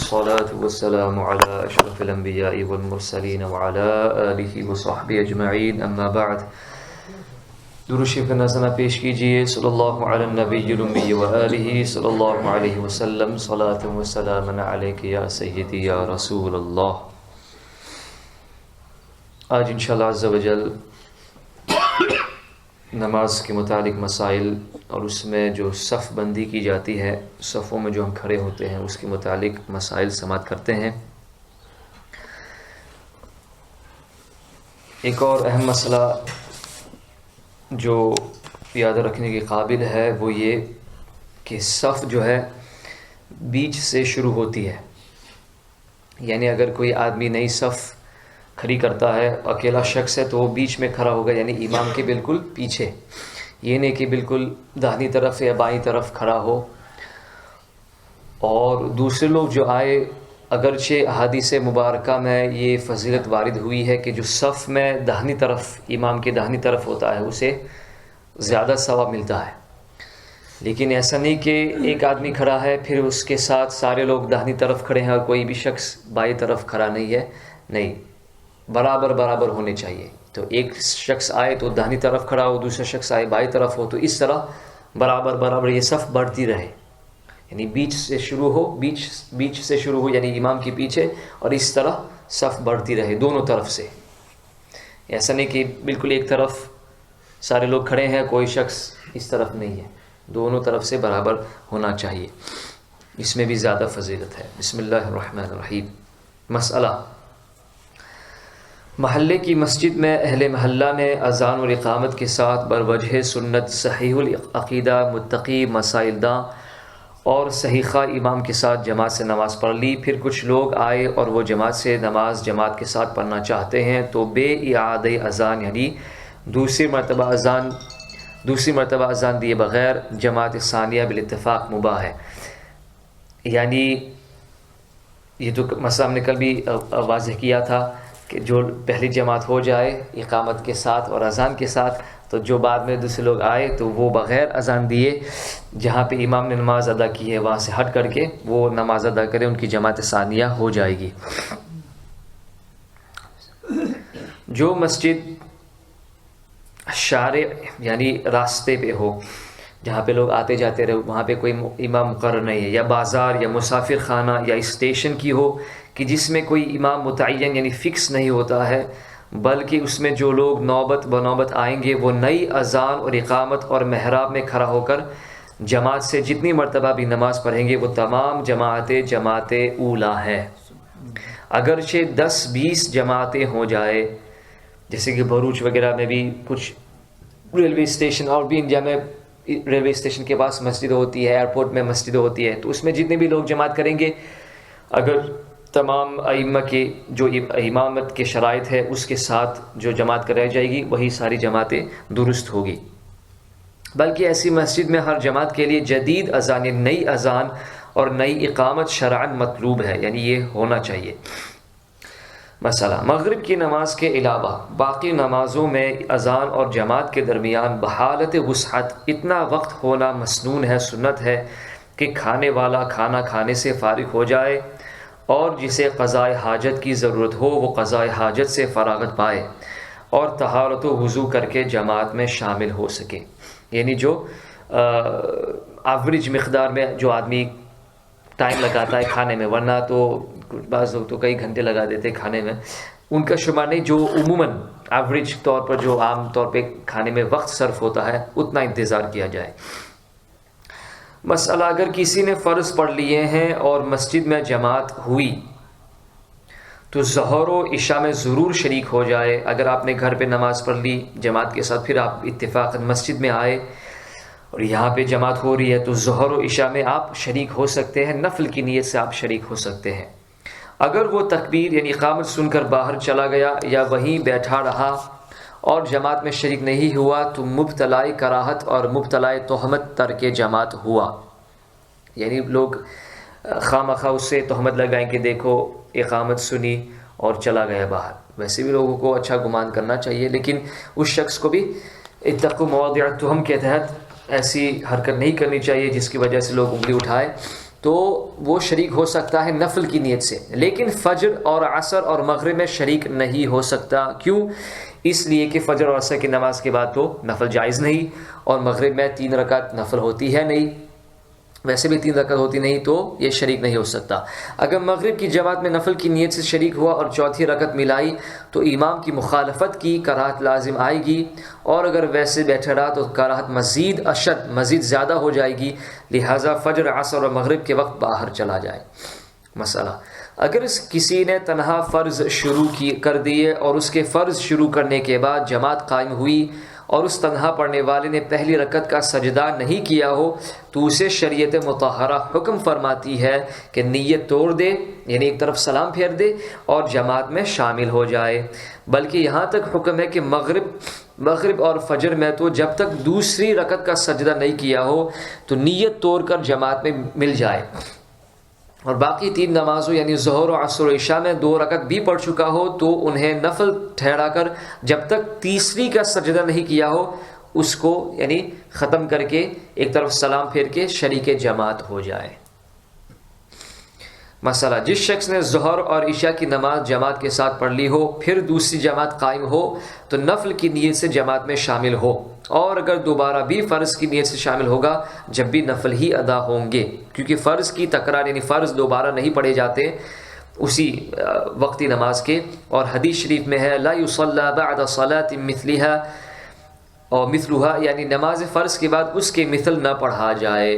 والصلاة والسلام على أشرف الأنبياء والمرسلين وعلى آله وصحبه أجمعين أما بعد درود شریف کا نذرانہ پیش کیجیے صلی اللہ علی النبی الامی وآلہ صلی اللہ علیہ وسلم صلاۃ و سلام علیک یا سیدی یا رسول اللہ۔ آج انشاءاللہ عز و جل نماز کے متعلق مسائل اور اس میں جو صف بندی کی جاتی ہے، صفوں میں جو ہم کھڑے ہوتے ہیں، اس کے متعلق مسائل سماعت کرتے ہیں۔ ایک اور اہم مسئلہ جو یاد رکھنے کے قابل ہے وہ یہ کہ صف جو ہے بیچ سے شروع ہوتی ہے، یعنی اگر کوئی آدمی نئی صف کھڑی کرتا ہے، اکیلا شخص ہے، تو وہ بیچ میں کھڑا ہوگا، یعنی امام کے بالکل پیچھے، یہ نہیں کہ بالکل داہنی طرف یا بائیں طرف کھڑا ہو۔ اور دوسرے لوگ جو آئے، اگرچہ احادیث مبارکہ میں یہ فضیلت وارد ہوئی ہے کہ جو صف میں داہنی طرف، امام کے داہنی طرف ہوتا ہے، اسے زیادہ ثواب ملتا ہے، لیکن ایسا نہیں کہ ایک آدمی کھڑا ہے پھر اس کے ساتھ سارے لوگ داہنی طرف کھڑے ہیں اور کوئی بھی شخص بائیں طرف کھڑا نہیں ہے، نہیں، برابر ہونے چاہیے۔ تو ایک شخص آئے تو داہنی طرف کھڑا ہو، دوسرا شخص آئے بائیں طرف ہو، تو اس طرح برابر یہ صف بڑھتی رہے، یعنی بیچ سے شروع ہو یعنی امام کے پیچھے، اور اس طرح صف بڑھتی رہے دونوں طرف سے۔ ایسا نہیں کہ بالکل ایک طرف سارے لوگ کھڑے ہیں، کوئی شخص اس طرف نہیں ہے، دونوں طرف سے برابر ہونا چاہیے، اس میں بھی زیادہ فضیلت ہے۔ بسم اللہ الرحمن الرحیم۔ مسئلہ: محلے کی مسجد میں اہل محلہ نے اذان اور اقامت کے ساتھ بروجہ سنت صحیح العقیدہ متقی مسائل داں اور صحیحہ امام کے ساتھ جماعت سے نماز پڑھ لی، پھر کچھ لوگ آئے اور وہ جماعت سے نماز جماعت کے ساتھ پڑھنا چاہتے ہیں تو بے اعادہ اذان یعنی دوسری مرتبہ اذان دیے بغیر جماعت ثانیہ بالاتفاق مباح ہے۔ یعنی یہ جو مسئلہ ہم نے کل بھی واضح کیا تھا کہ جو پہلی جماعت ہو جائے اقامت کے ساتھ اور اذان کے ساتھ، تو جو بعد میں دوسرے لوگ آئے تو وہ بغیر اذان دیے جہاں پہ امام نے نماز ادا کی ہے وہاں سے ہٹ کر کے وہ نماز ادا کرے، ان کی جماعت ثانیہ ہو جائے گی۔ جو مسجد شارع یعنی راستے پہ ہو، جہاں پہ لوگ آتے جاتے رہے، وہاں پہ کوئی امام مقرر نہیں ہے، یا بازار یا مسافر خانہ یا اسٹیشن کی ہو کہ جس میں کوئی امام متعین یعنی فکس نہیں ہوتا ہے، بلکہ اس میں جو لوگ نوبت بنوبت آئیں گے وہ نئی اذان اور اقامت اور محراب میں کھڑا ہو کر جماعت سے جتنی مرتبہ بھی نماز پڑھیں گے وہ تمام جماعت اولیٰ ہے۔ اگرچہ 10-20 جماعتیں ہو جائے، جیسے کہ بھروچ وغیرہ میں بھی کچھ ریلوے اسٹیشن، اور بھی انڈیا میں ریلوے اسٹیشن کے پاس مسجد ہوتی ہے، ایئرپورٹ میں مسجد ہوتی ہے، تو اس میں جتنے بھی لوگ جماعت کریں گے، اگر تمام ائمہ کے جو امامت کے شرائط ہے اس کے ساتھ جو جماعت کرائی جائے گی وہی ساری جماعتیں درست ہوگی۔ بلکہ ایسی مسجد میں ہر جماعت کے لیے جدید اذان، نئی اذان اور نئی اقامت شرعاً مطلوب ہے، یعنی یہ ہونا چاہیے۔ مسئلہ: مغرب کی نماز کے علاوہ باقی نمازوں میں اذان اور جماعت کے درمیان بحالت وسعت اتنا وقت ہونا مسنون ہے، سنت ہے کہ کھانے والا کھانا کھانے سے فارغ ہو جائے اور جسے قضاء حاجت کی ضرورت ہو وہ قضاء حاجت سے فراغت پائے اور طہارت و وضو کر کے جماعت میں شامل ہو سکے۔ یعنی جو ایوریج مقدار میں جو آدمی ٹائم لگاتا ہے کھانے میں، ورنہ تو بعض لوگ تو کئی گھنٹے لگا دیتے ہیں کھانے میں، ان کا شمار نہیں، جو عموماً ایوریج طور پر جو عام طور پہ کھانے میں وقت صرف ہوتا ہے اتنا انتظار کیا جائے۔ مسئلہ: اگر کسی نے فرض پڑھ لیے ہیں اور مسجد میں جماعت ہوئی تو ظہر و عشاء میں ضرور شریک ہو جائے۔ اگر آپ نے گھر پہ نماز پڑھ لی جماعت کے ساتھ، پھر آپ اتفاقاً مسجد میں آئے اور یہاں پہ جماعت ہو رہی ہے تو ظہر و عشاء میں آپ شریک ہو سکتے ہیں، نفل کی نیت سے آپ شریک ہو سکتے ہیں۔ اگر وہ تکبیر یعنی اقامت سن کر باہر چلا گیا یا وہیں بیٹھا رہا اور جماعت میں شریک نہیں ہوا تو مبتلا کراہت اور مبتلا تہمت ترک جماعت ہوا، یعنی لوگ خواہ اس سے تہمت لگائیں کہ دیکھو اقامت سنی اور چلا گیا باہر۔ ویسے بھی لوگوں کو اچھا گمان کرنا چاہیے، لیکن اس شخص کو بھی اتقوا مواضع التہم کے تحت ایسی حرکت نہیں کرنی چاہیے جس کی وجہ سے لوگ انگلی اٹھائے تو وہ شریک ہو سکتا ہے نفل کی نیت سے، لیکن فجر اور عصر اور مغرب میں شریک نہیں ہو سکتا۔ کیوں؟ اس لیے کہ فجر اور عصر کی نماز کے بعد تو نفل جائز نہیں، اور مغرب میں 3 رکعت نفل ہوتی ہے نہیں، ویسے بھی 3 رکعت ہوتی نہیں، تو یہ شریک نہیں ہو سکتا۔ اگر مغرب کی جماعت میں نفل کی نیت سے شریک ہوا اور چوتھی رکعت ملائی تو امام کی مخالفت کی کراہت لازم آئے گی، اور اگر ویسے بیٹھا رہا تو کراہت مزید زیادہ ہو جائے گی، لہٰذا فجر، عصر اور مغرب کے وقت باہر چلا جائے۔ مسئلہ: اگر کسی نے تنہا فرض شروع کر دیے اور اس کے فرض شروع کرنے کے بعد جماعت قائم ہوئی اور اس تنہا پڑھنے والے نے پہلی رکعت کا سجدہ نہیں کیا ہو تو اسے شریعت مطہرہ حکم فرماتی ہے کہ نیت توڑ دے، یعنی ایک طرف سلام پھیر دے اور جماعت میں شامل ہو جائے۔ بلکہ یہاں تک حکم ہے کہ مغرب اور فجر میں تو جب تک دوسری رکعت کا سجدہ نہیں کیا ہو تو نیت توڑ کر جماعت میں مل جائے، اور باقی 3 نمازوں یعنی ظہر و عصر و عشاء میں 2 رکعت بھی پڑھ چکا ہو تو انہیں نفل ٹھہرا کر جب تک تیسری کا سجدہ نہیں کیا ہو اس کو یعنی ختم کر کے ایک طرف سلام پھیر کے شریک جماعت ہو جائے۔ مسئلہ: جس شخص نے ظہر اور عشاء کی نماز جماعت کے ساتھ پڑھ لی ہو پھر دوسری جماعت قائم ہو تو نفل کی نیت سے جماعت میں شامل ہو، اور اگر دوبارہ بھی فرض کی نیت سے شامل ہوگا جب بھی نفل ہی ادا ہوں گے، کیونکہ فرض کی تکرار یعنی فرض دوبارہ نہیں پڑھے جاتے اسی وقتی نماز کے، اور حدیث شریف میں ہے لا یصلی بعد صلاۃ مثلھا یعنی نماز فرض کے بعد اس کے مثل نہ پڑھا جائے۔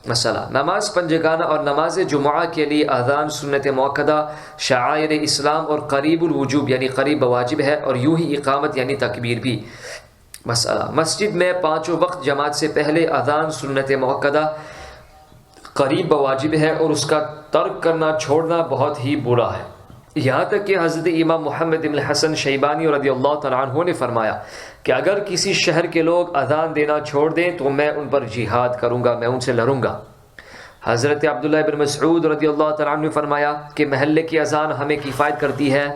مسئلہ: نماز پنجگانہ اور نماز جمعہ کے لیے اذان سنت موقدہ، شعائر اسلام اور قریب الوجوب یعنی قریب واجب ہے، اور یوں ہی اقامت یعنی تکبیر بھی۔ مسئلہ: مسجد میں 5 وقت جماعت سے پہلے اذان سنت موقدہ قریب واجب ہے، اور اس کا ترک کرنا چھوڑنا بہت ہی برا ہے، یہاں تک کہ حضرت امام محمد بن حسن شیبانی رضی اللہ تعالیٰ عنہ نے فرمایا کہ اگر کسی شہر کے لوگ اذان دینا چھوڑ دیں تو میں ان پر جہاد کروں گا، میں ان سے لڑوں گا۔ حضرت عبداللہ بن مسعود رضی اللہ تعالیٰ عنہ نے فرمایا کہ محلے کی اذان ہمیں کفایت کرتی ہے،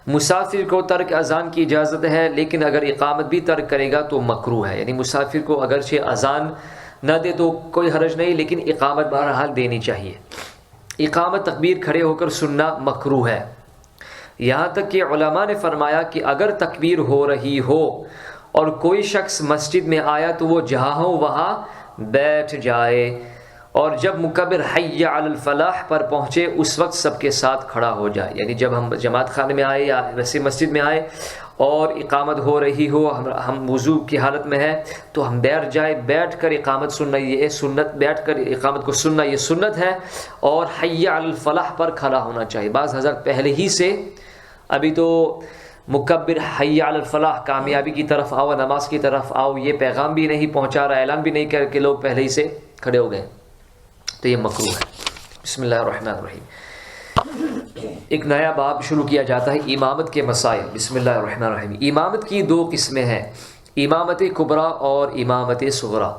مسافر کو ترک اذان کی اجازت ہے، لیکن اگر اقامت بھی ترک کرے گا تو مکروہ ہے، یعنی مسافر کو اگرچہ اذان نہ دے تو کوئی حرج نہیں، لیکن اقامت بہرحال دینی چاہیے۔ اقامت تکبیر کھڑے ہو کر سننا مکروہ ہے، یہاں تک کہ علماء نے فرمایا کہ اگر تکبیر ہو رہی ہو اور کوئی شخص مسجد میں آیا تو وہ جہاں ہو وہاں بیٹھ جائے، اور جب مکبر حی علی الفلاح پر پہنچے اس وقت سب کے ساتھ کھڑا ہو جائے، یعنی جب ہم جماعت خانے میں آئے یا ویسے مسجد میں آئے اور اقامت ہو رہی ہو، ہم وضو کی حالت میں ہے تو ہم بیٹھ جائے، بیٹھ کر اقامت سننا یہ سنت، بیٹھ کر اقامت کو سننا یہ سنت ہے، اور حی علی الفلاح پر کھڑا ہونا چاہیے۔ بعض حضرات پہلے ہی سے ابھی تو مکبر حی علی الفلاح کامیابی کی طرف آؤ، نماز کی طرف آؤ، یہ پیغام بھی نہیں پہنچا رہا، اعلان بھی نہیں کر کے لوگ پہلے ہی سے کھڑے ہو گئے، تو یہ مکروہ ہے۔ بسم اللہ الرحمن الرحیم۔ ایک نیا باب شروع کیا جاتا ہے امامت کے مسائل۔ بسم اللہ الرحمن الرحیم۔ امامت کی 2 قسمیں ہیں، امامت کبریٰ اور امامت صغریٰ۔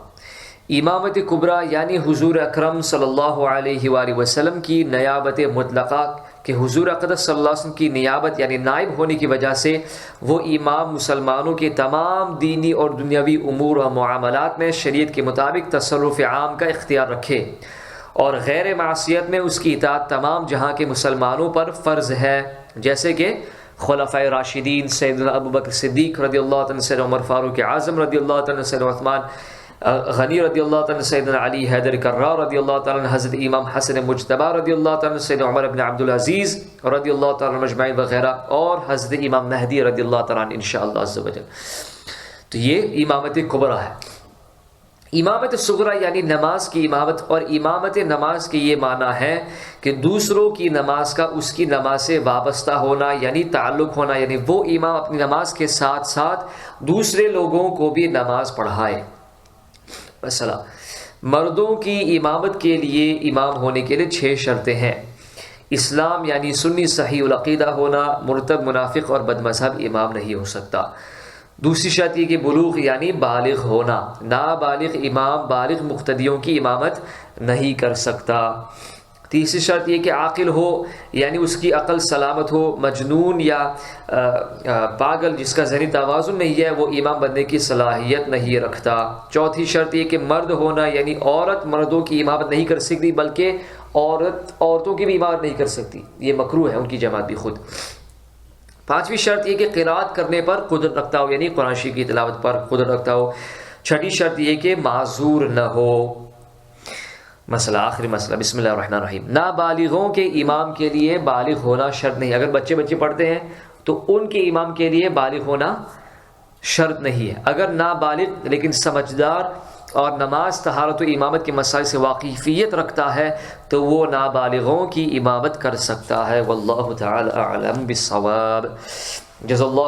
امامت کبریٰ یعنی حضور اکرم صلی اللہ علیہ وآلہ وسلم کی نیابت مطلقہ، کہ حضور اقدس صلی اللہ علیہ وسلم کی نیابت یعنی نائب ہونے کی وجہ سے وہ امام مسلمانوں کے تمام دینی اور دنیاوی امور و معاملات میں شریعت کے مطابق تصرف عام کا اختیار رکھے، اور غیر معصیت میں اس کی اطاعت تمام جہاں کے مسلمانوں پر فرض ہے، جیسے کہ خلفائے راشدین سیدنا ابوبکر صدیق رضی اللہ عنہ، سیدنا عمر فاروق اعظم رضی اللہ عنہ، سیدنا عثمان غنی رضی اللہ عنہ، سیدنا علی حیدر کرار رضی اللہ عنہ، حضرت امام حسن مجتبی رضی اللہ عنہ، سیدنا عمر بن عبدالعزیز رضی اللہ تعالیٰ مجمعین وغیرہ، اور حضرت امام مہدی رضی اللہ تعالیٰ انشاءاللہ عز و جل۔ تو یہ امامت کبریٰ ہے۔ امامت صغریٰ یعنی نماز کی امامت، اور امامت نماز کے یہ معنی ہے کہ دوسروں کی نماز کا اس کی نماز سے وابستہ ہونا یعنی تعلق ہونا، یعنی وہ امام اپنی نماز کے ساتھ ساتھ دوسرے لوگوں کو بھی نماز پڑھائے۔ مثلا مردوں کی امامت کے لیے امام ہونے کے لیے 6 شرطیں ہیں۔ اسلام یعنی سنی صحیح العقیدہ ہونا، مرتد منافق اور بد مذہب امام نہیں ہو سکتا۔ دوسری شرط یہ کہ بلوغ یعنی بالغ ہونا، نابالغ امام بالغ مقتدیوں کی امامت نہیں کر سکتا۔ تیسری شرط یہ کہ عاقل ہو، یعنی اس کی عقل سلامت ہو، مجنون یا پاگل جس کا ذہنی توازن نہیں ہے وہ امام بننے کی صلاحیت نہیں رکھتا۔ چوتھی شرط یہ کہ مرد ہونا، یعنی عورت مردوں کی امامت نہیں کر سکتی، بلکہ عورت عورتوں کی بھی امامت نہیں کر سکتی، یہ مکروہ ہے ان کی جماعت بھی خود۔ پانچویں شرط یہ کہ قرات کرنے پر قدرت رکھتا ہو، یعنی قرآن شریف کی تلاوت پر قدرت رکھتا ہو۔ چھٹی شرط یہ کہ معذور نہ ہو۔ مسئلہ، آخری مسئلہ، بسم اللہ الرحمن الرحیم۔ نابالغوں کے امام کے لیے بالغ ہونا شرط نہیں، اگر بچے پڑھتے ہیں تو ان کے امام کے لیے بالغ ہونا شرط نہیں ہے۔ اگر نابالغ لیکن سمجھدار اور نماز، طہارت و امامت کے مسائل سے واقفیت رکھتا ہے تو وہ نابالغوں کی امامت کر سکتا ہے۔ واللہ تعالی اعلم بالصواب۔ جزا اللہ